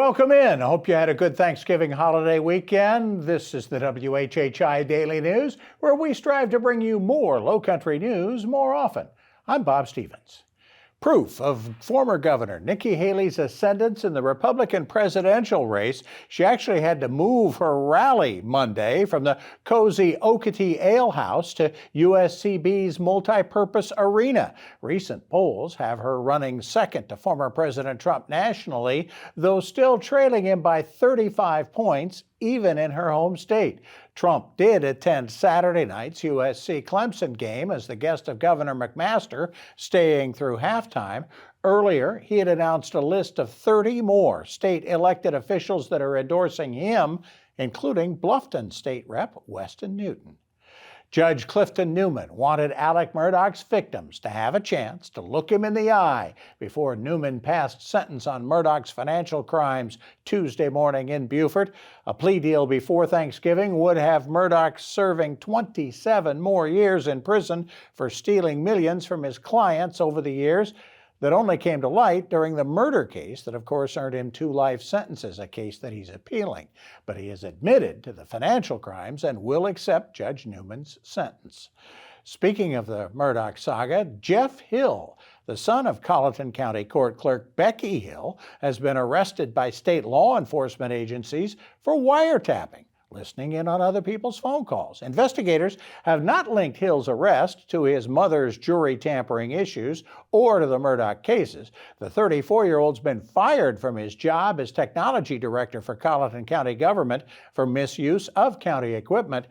Welcome in. I hope you had a good Thanksgiving holiday weekend. This is the WHHI Daily News, where we strive to bring you more Lowcountry news more often. I'm Bob Stevens. Proof of former Governor Nikki Haley's ascendance in the Republican presidential race. She actually had to move her rally Monday from the cozy Okeechobee Ale House to USCB's multi-purpose arena. Recent polls have her running second to former President Trump nationally, though still trailing him by 35 points, even in her home state. Trump did attend Saturday night's USC-Clemson game as the guest of Governor McMaster, staying through halftime. Earlier, he had announced a list of 30 more state elected officials that are endorsing him, including Bluffton State Rep Weston Newton. Judge Clifton Newman wanted Alec Murdaugh's victims to have a chance to look him in the eye before Newman passed sentence on Murdaugh's financial crimes Tuesday morning in Beaufort. A plea deal before Thanksgiving would have Murdaugh serving 27 more years in prison for stealing millions from his clients over the years. That only came to light during the murder case that, of course, earned him 2 life sentences, a case that he's appealing. But he has admitted to the financial crimes and will accept Judge Newman's sentence. Speaking of the Murdaugh saga, Jeff Hill, the son of Colleton County Court Clerk Becky Hill, has been arrested by state law enforcement agencies for wiretapping, listening in on other people's phone calls. Investigators have not linked Hill's arrest to his mother's jury tampering issues or to the Murdaugh cases. The 34-year-old's been fired from his job as technology director for Colleton County government for misuse of county equipment.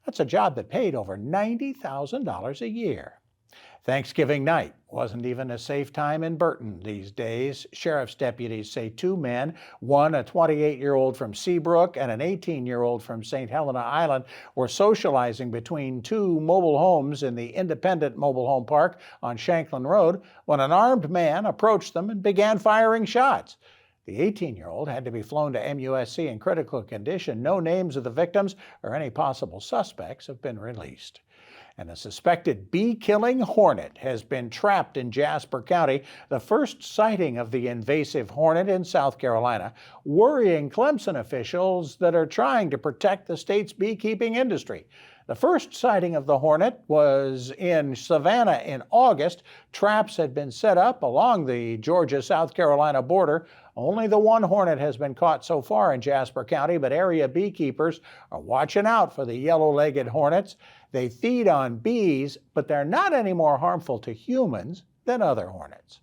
That's a job that paid over $90,000 a year. Thanksgiving night wasn't even a safe time in Burton these days. Sheriff's deputies say 2 men, one a 28-year-old from Seabrook and an 18-year-old from St. Helena Island, were socializing between 2 mobile homes in the Independent Mobile Home Park on Shanklin Road when an armed man approached them and began firing shots. The 18-year-old had to be flown to MUSC in critical condition. No names of the victims or any possible suspects have been released. And a suspected bee-killing hornet has been trapped in Jasper County, the first sighting of the invasive hornet in South Carolina, worrying Clemson officials that are trying to protect the state's beekeeping industry. The first sighting of the hornet was in Savannah in August. Traps had been set up along the Georgia-South Carolina border. Only the 1 hornet has been caught so far in Jasper County, but area beekeepers are watching out for the yellow-legged hornets. They feed on bees, but they're not any more harmful to humans than other hornets.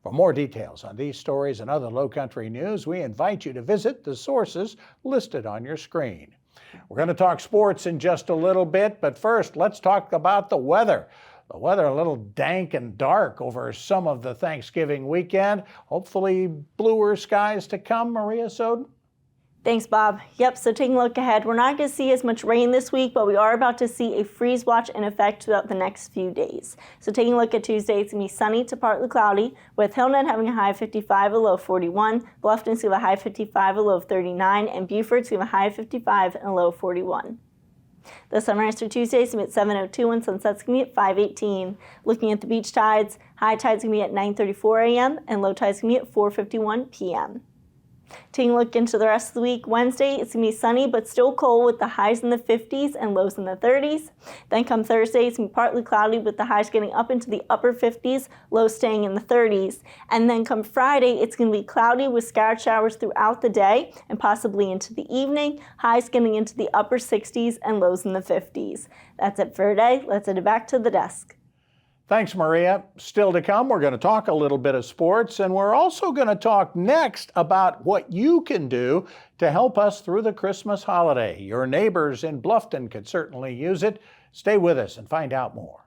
For more details on these stories and other Lowcountry news, we invite you to visit the sources listed on your screen. We're going to talk sports in just a little bit, but first, let's talk about the weather. The weather a little dank and dark over some of the Thanksgiving weekend. Hopefully bluer skies to come. Maria Soden? Thanks, Bob. Yep, so taking a look ahead, we're not going to see as much rain this week, but we are about to see a freeze watch in effect throughout the next few days. So taking a look at Tuesday, it's going to be sunny to partly cloudy, with Hilton having a high of 55, a low of 41, Bluffton's going to have a high of 55, a low of 39, and Beaufort's going to have a high of 55 and a low of 41. The sunrise for Tuesday is going to be at 7:02 and sunset's going to be at 5:18. Looking at the beach tides, high tide's going to be at 9:34 a.m. and low tide's going to be at 4:51 p.m. Taking a look into the rest of the week, Wednesday, it's going to be sunny but still cold with the highs in the 50s and lows in the 30s. Then come Thursday, it's going to be partly cloudy with the highs getting up into the upper 50s, lows staying in the 30s. And then come Friday, it's going to be cloudy with scattered showers throughout the day and possibly into the evening, highs getting into the upper 60s and lows in the 50s. That's it for today. Let's head back to the desk. Thanks, Maria. Still to come, we're going to talk a little bit of sports, and we're also going to talk next about what you can do to help us through the Christmas holiday. Your neighbors in Bluffton could certainly use it. Stay with us and find out more.